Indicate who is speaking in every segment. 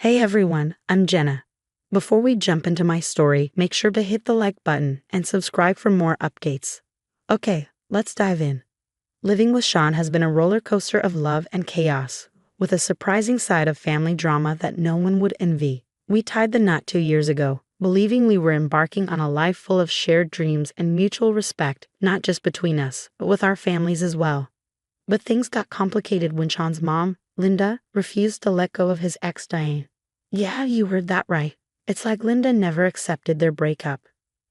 Speaker 1: Hey everyone, I'm Jenna. Before we jump into my story, make sure to hit the like button and subscribe for more updates. Okay, let's dive in. Living with Sean has been a roller coaster of love and chaos, with a surprising side of family drama that no one would envy. We tied the knot 2 years ago, believing we were embarking on a life full of shared dreams and mutual respect, not just between us, but with our families as well. But things got complicated when Sean's mom, Linda, refused to let go of his ex Diane. Yeah, you heard that right. It's like Linda never accepted their breakup.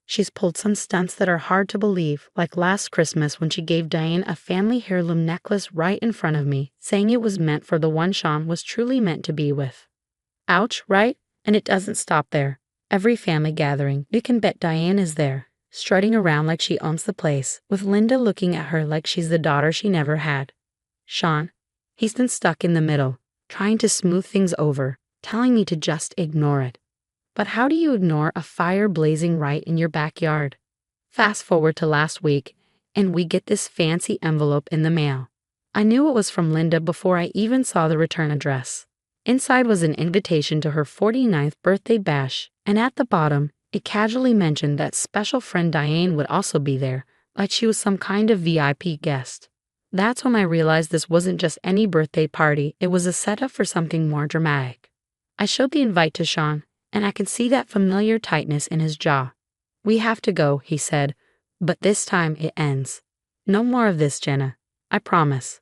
Speaker 1: She's pulled some stunts that are hard to believe, like last Christmas when she gave Diane a family heirloom necklace right in front of me, saying it was meant for the one Sean was truly meant to be with. Ouch, right? And it doesn't stop there. Every family gathering, you can bet Diane is there, strutting around like she owns the place, with Linda looking at her like she's the daughter she never had. Sean, he's been stuck in the middle, trying to smooth things over, telling me to just ignore it. But how do you ignore a fire blazing right in your backyard? Fast forward to last week, and we get this fancy envelope in the mail. I knew it was from Linda before I even saw the return address. Inside was an invitation to her 49th birthday bash, and at the bottom, it casually mentioned that special friend Diane would also be there, like she was some kind of VIP guest. That's when I realized this wasn't just any birthday party, it was a setup for something more dramatic. I showed the invite to Sean, and I could see that familiar tightness in his jaw. We have to go, he said, but this time it ends. No more of this, Jenna. I promise.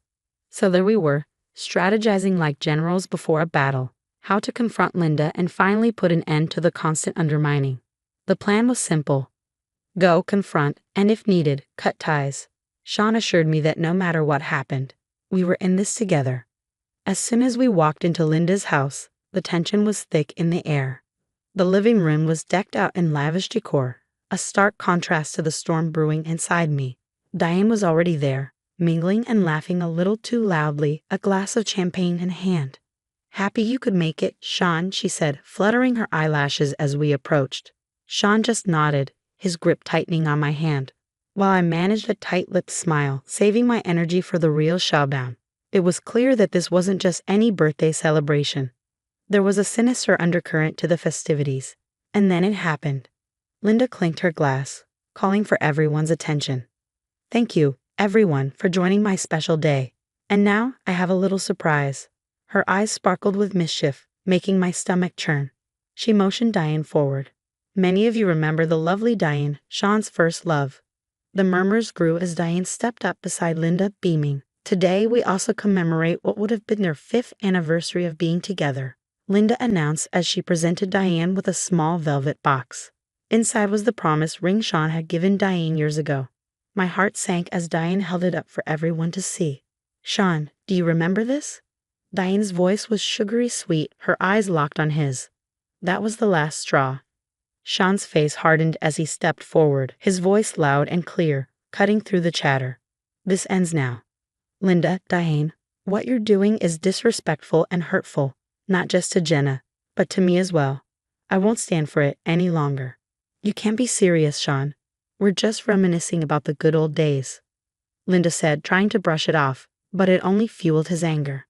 Speaker 1: So there we were, strategizing like generals before a battle, how to confront Linda and finally put an end to the constant undermining. The plan was simple. Go, confront, and if needed, cut ties. Sean assured me that no matter what happened, we were in this together. As soon as we walked into Linda's house, the tension was thick in the air. The living room was decked out in lavish decor, a stark contrast to the storm brewing inside me. Diane was already there, mingling and laughing a little too loudly, a glass of champagne in hand. Happy you could make it, Sean, she said, fluttering her eyelashes as we approached. Sean just nodded, his grip tightening on my hand, while I managed a tight-lipped smile, saving my energy for the real showdown. It was clear that this wasn't just any birthday celebration. There was a sinister undercurrent to the festivities. And then it happened. Linda clinked her glass, calling for everyone's attention. Thank you, everyone, for joining my special day. And now I have a little surprise. Her eyes sparkled with mischief, making my stomach churn. She motioned Diane forward. Many of you remember the lovely Diane, Sean's first love. The murmurs grew as Diane stepped up beside Linda, beaming. Today we also commemorate what would have been their 5th anniversary of being together, Linda announced as she presented Diane with a small velvet box. Inside was the promise ring Sean had given Diane years ago. My heart sank as Diane held it up for everyone to see. Sean, do you remember this? Diane's voice was sugary sweet, her eyes locked on his. That was the last straw. Sean's face hardened as he stepped forward, his voice loud and clear, cutting through the chatter. This ends now. Linda, Diane, what you're doing is disrespectful and hurtful. Not just to Jenna, but to me as well. I won't stand for it any longer. You can't be serious, Sean. We're just reminiscing about the good old days, Linda said, trying to brush it off, but it only fueled his anger.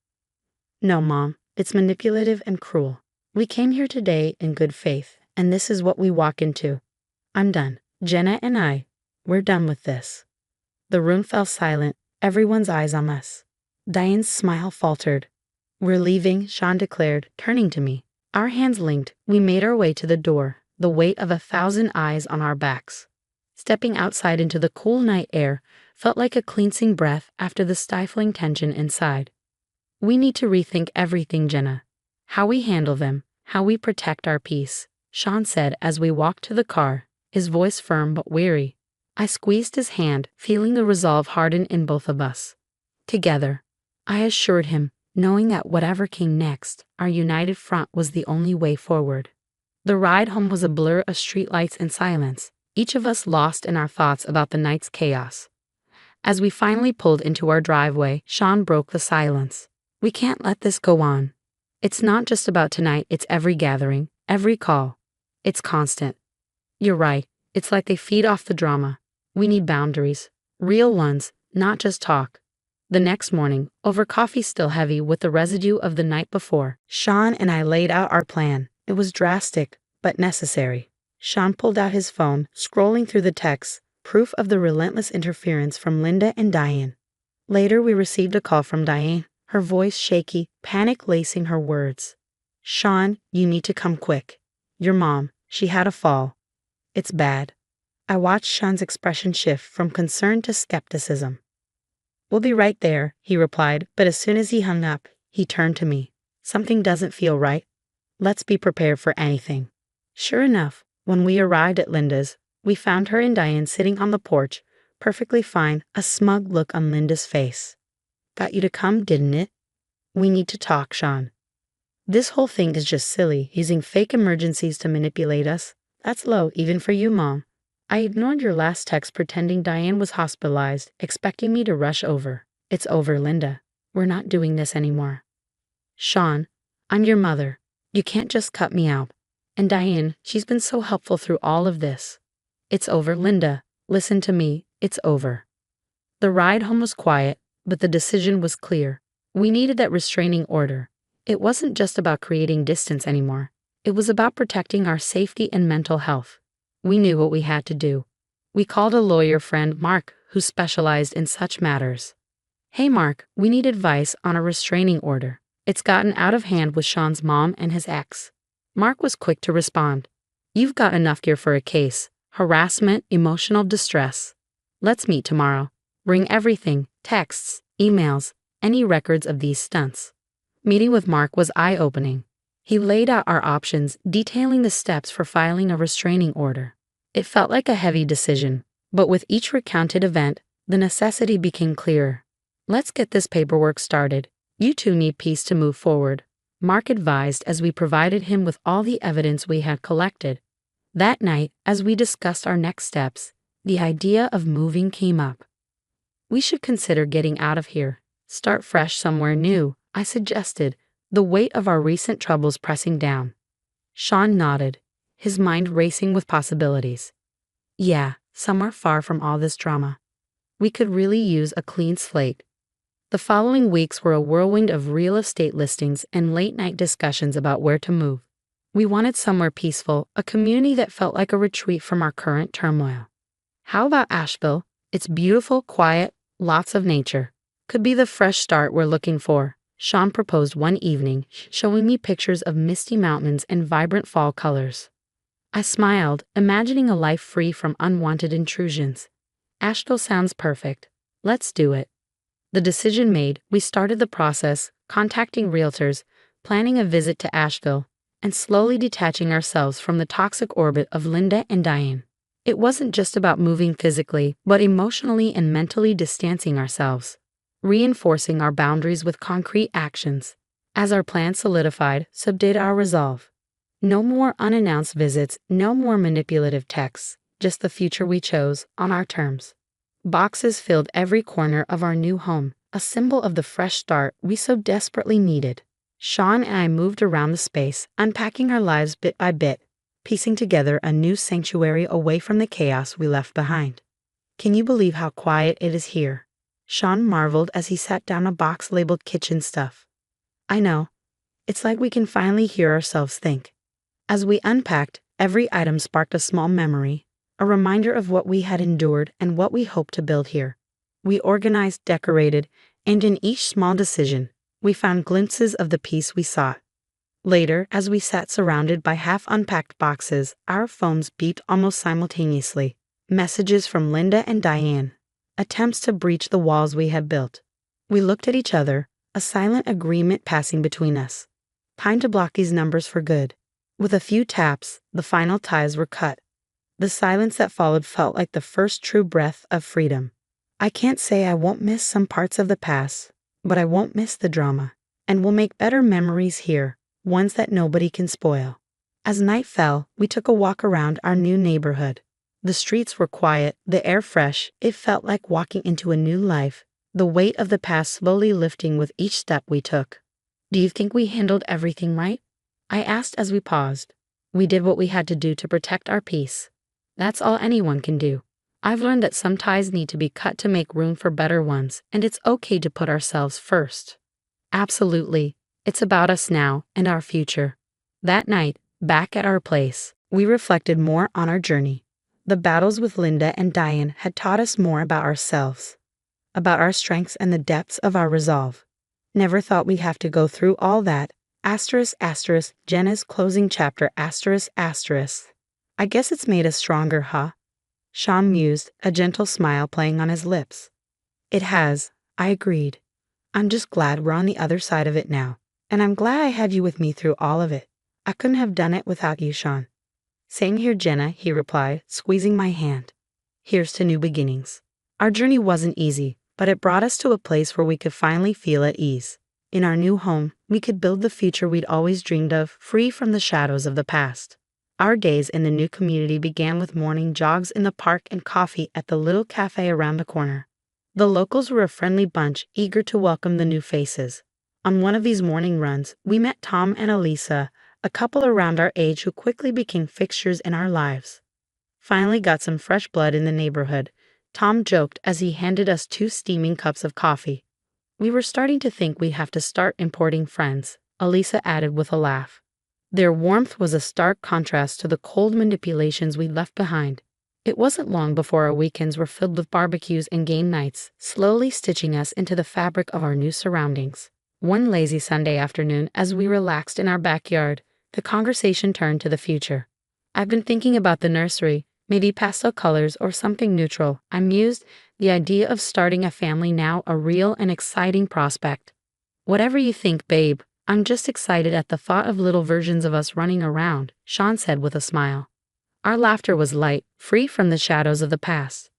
Speaker 1: No, Mom, it's manipulative and cruel. We came here today in good faith, and this is what we walk into. I'm done. Jenna and we're done with this. The room fell silent, everyone's eyes on us. Diane's smile faltered. We're leaving, Sean declared, turning to me. Our hands linked, we made our way to the door, the weight of 1,000 eyes on our backs. Stepping outside into the cool night air felt like a cleansing breath after the stifling tension inside. We need to rethink everything, Jenna. How we handle them, how we protect our peace, Sean said as we walked to the car, his voice firm but weary. I squeezed his hand, feeling the resolve harden in both of us. Together, I assured him, knowing that whatever came next, our united front was the only way forward. The ride home was a blur of streetlights and silence, each of us lost in our thoughts about the night's chaos. As we finally pulled into our driveway, Sean broke the silence. We can't let this go on. It's not just about tonight, it's every gathering, every call. It's constant. You're right, it's like they feed off the drama. We need boundaries, real ones, not just talk. The next morning, over coffee still heavy with the residue of the night before, Sean and I laid out our plan. It was drastic, but necessary. Sean pulled out his phone, scrolling through the texts, proof of the relentless interference from Linda and Diane. Later, we received a call from Diane, her voice shaky, panic lacing her words. "Sean, you need to come quick. Your mom, she had a fall. It's bad." I watched Sean's expression shift from concern to skepticism. "We'll be right there," he replied, but as soon as he hung up, he turned to me. "Something doesn't feel right. Let's be prepared for anything." Sure enough, when we arrived at Linda's, we found her and Diane sitting on the porch, perfectly fine, a smug look on Linda's face. "Got you to come, didn't it? We need to talk, Sean. This whole thing is just silly, using fake emergencies to manipulate us. That's low, even for you, Mom. I ignored your last text pretending Diane was hospitalized, expecting me to rush over. It's over, Linda. We're not doing this anymore." "Sean, I'm your mother. You can't just cut me out. And Diane, she's been so helpful through all of this." "It's over, Linda. Listen to me. It's over." The ride home was quiet, but the decision was clear. We needed that restraining order. It wasn't just about creating distance anymore. It was about protecting our safety and mental health. We knew what we had to do. We called a lawyer friend, Mark, who specialized in such matters. "Hey Mark, we need advice on a restraining order. It's gotten out of hand with Sean's mom and his ex." Mark was quick to respond. "You've got enough gear for a case. Harassment, emotional distress. Let's meet tomorrow. Bring everything, texts, emails, any records of these stunts." Meeting with Mark was eye-opening. He laid out our options, detailing the steps for filing a restraining order. It felt like a heavy decision, but with each recounted event, the necessity became clearer. "Let's get this paperwork started. You two need peace to move forward," Mark advised as we provided him with all the evidence we had collected. That night, as we discussed our next steps, the idea of moving came up. "We should consider getting out of here. Start fresh somewhere new," I suggested, the weight of our recent troubles pressing down. Sean nodded, his mind racing with possibilities. "Yeah, somewhere far from all this drama. We could really use a clean slate." The following weeks were a whirlwind of real estate listings and late-night discussions about where to move. We wanted somewhere peaceful, a community that felt like a retreat from our current turmoil. "How about Asheville? It's beautiful, quiet, lots of nature. Could be the fresh start we're looking for," Sean proposed one evening, showing me pictures of misty mountains and vibrant fall colors. I smiled, imagining a life free from unwanted intrusions. "Asheville sounds perfect. Let's do it." The decision made, we started the process, contacting realtors, planning a visit to Asheville, and slowly detaching ourselves from the toxic orbit of Linda and Diane. It wasn't just about moving physically, but emotionally and mentally distancing ourselves, reinforcing our boundaries with concrete actions. As our plan solidified, so did our resolve. No more unannounced visits, no more manipulative texts, just the future we chose, on our terms. Boxes filled every corner of our new home, a symbol of the fresh start we so desperately needed. Sean and I moved around the space, unpacking our lives bit by bit, piecing together a new sanctuary away from the chaos we left behind. "Can you believe how quiet it is here?" Sean marveled as he sat down a box labeled kitchen stuff. "I know. It's like we can finally hear ourselves think." As we unpacked, every item sparked a small memory, a reminder of what we had endured and what we hoped to build here. We organized, decorated, and in each small decision, we found glimpses of the peace we sought. Later, as we sat surrounded by half-unpacked boxes, our phones beeped almost simultaneously. Messages from Linda and Diane, attempts to breach the walls we had built. We looked at each other, a silent agreement passing between us. Time to block these numbers for good. With a few taps, the final ties were cut. The silence that followed felt like the first true breath of freedom. I can't say I won't miss some parts of the past, but I won't miss the drama, and we'll make better memories here, ones that nobody can spoil. As night fell, we took a walk around our new neighborhood. The streets were quiet, the air fresh. It felt like walking into a new life, the weight of the past slowly lifting with each step we took. "Do you think we handled everything right?" I asked as we paused. "We did what we had to do to protect our peace. That's all anyone can do. I've learned that some ties need to be cut to make room for better ones, and it's okay to put ourselves first. Absolutely. It's about us now and our future. That night, back at our place, we reflected more on our journey. The battles with Linda and Diane had taught us more about ourselves, about our strengths and the depths of our resolve. Never thought we'd have to go through all that. Asterisk, asterisk, Jenna's closing chapter, asterisk, asterisk. I guess it's made us stronger, huh? Sean mused, a gentle smile playing on his lips. It has, I agreed. I'm just glad we're on the other side of it now. And I'm glad I had you with me through all of it. I couldn't have done it without you, Sean. Same here, Jenna, he replied, squeezing my hand. Here's to new beginnings. Our journey wasn't easy, but it brought us to a place where we could finally feel at ease. In our new home, we could build the future we'd always dreamed of, free from the shadows of the past. Our days in the new community began with morning jogs in the park and coffee at the little cafe around the corner. The locals were a friendly bunch, eager to welcome the new faces. On one of these morning runs, we met Tom and Elisa, a couple around our age who quickly became fixtures in our lives. Finally got some fresh blood in the neighborhood, Tom joked as he handed us 2 steaming cups of coffee. We were starting to think we'd have to start importing friends, Elisa added with a laugh. Their warmth was a stark contrast to the cold manipulations we left behind. It wasn't long before our weekends were filled with barbecues and game nights, slowly stitching us into the fabric of our new surroundings. One lazy Sunday afternoon, as we relaxed in our backyard, the conversation turned to the future. I've been thinking about the nursery, maybe pastel colors or something neutral, I mused, the idea of starting a family now a real and exciting prospect. Whatever you think, babe, I'm just excited at the thought of little versions of us running around, Sean said with a smile. Our laughter was light, free from the shadows of the past.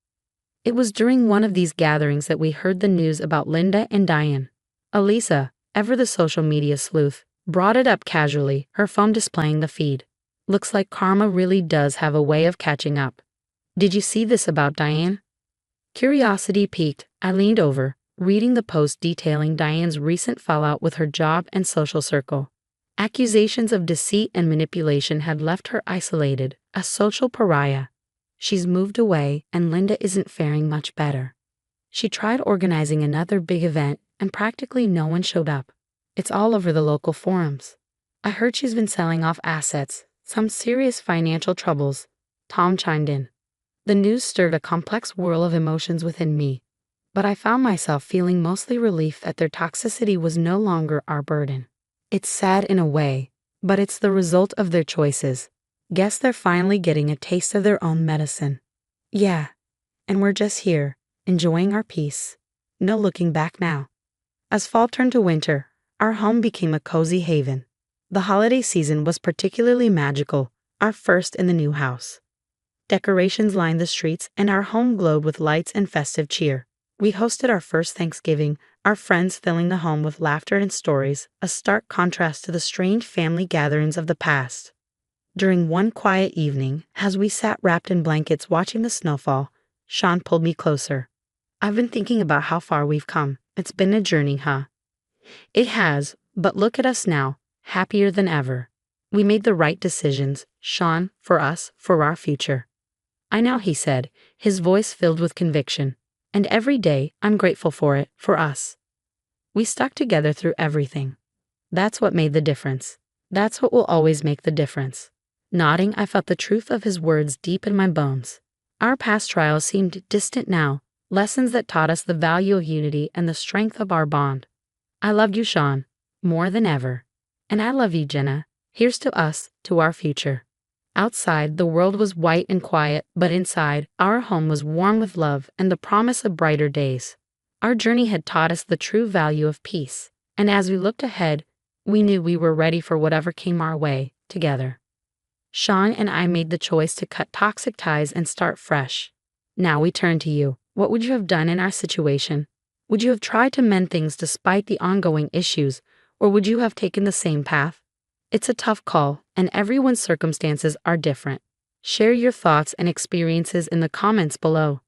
Speaker 1: It was during one of these gatherings that we heard the news about Linda and Diane. Elisa, ever the social media sleuth, brought it up casually, her phone displaying the feed. Looks like karma really does have a way of catching up. Did you see this about Diane? Curiosity piqued, I leaned over, reading the post detailing Diane's recent fallout with her job and social circle. Accusations of deceit and manipulation had left her isolated, a social pariah. She's moved away, and Linda isn't faring much better. She tried organizing another big event, and practically no one showed up. It's all over the local forums. I heard she's been selling off assets, some serious financial troubles. Tom chimed in. The news stirred a complex whirl of emotions within me, but I found myself feeling mostly relief that their toxicity was no longer our burden. It's sad in a way, but it's the result of their choices. Guess they're finally getting a taste of their own medicine. Yeah, and we're just here, enjoying our peace. No looking back now. As fall turned to winter, our home became a cozy haven. The holiday season was particularly magical, our first in the new house. Decorations lined the streets, and our home glowed with lights and festive cheer. We hosted our first Thanksgiving, our friends filling the home with laughter and stories, a stark contrast to the strange family gatherings of the past. During one quiet evening, as we sat wrapped in blankets watching the snowfall, Sean pulled me closer. I've been thinking about how far we've come. It's been a journey, huh? It has, but look at us now, happier than ever. We made the right decisions, Sean, for us, for our future. I know, he said, his voice filled with conviction. And every day, I'm grateful for it, for us. We stuck together through everything. That's what made the difference. That's what will always make the difference. Nodding, I felt the truth of his words deep in my bones. Our past trials seemed distant now, lessons that taught us the value of unity and the strength of our bond. I loved you, Sean, more than ever. And I love you, Jenna. Here's to us, to our future. Outside, the world was white and quiet, but inside, our home was warm with love and the promise of brighter days. Our journey had taught us the true value of peace, and as we looked ahead, we knew we were ready for whatever came our way, together. Sean and I made the choice to cut toxic ties and start fresh. Now we turn to you. What would you have done in our situation? Would you have tried to mend things despite the ongoing issues, or would you have taken the same path? It's a tough call, and everyone's circumstances are different. Share your thoughts and experiences in the comments below.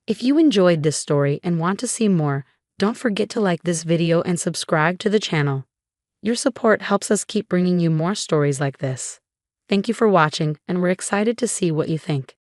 Speaker 1: If you enjoyed this story and want to see more, don't forget to like this video and subscribe to the channel. Your support helps us keep bringing you more stories like this. Thank you for watching, and we're excited to see what you think.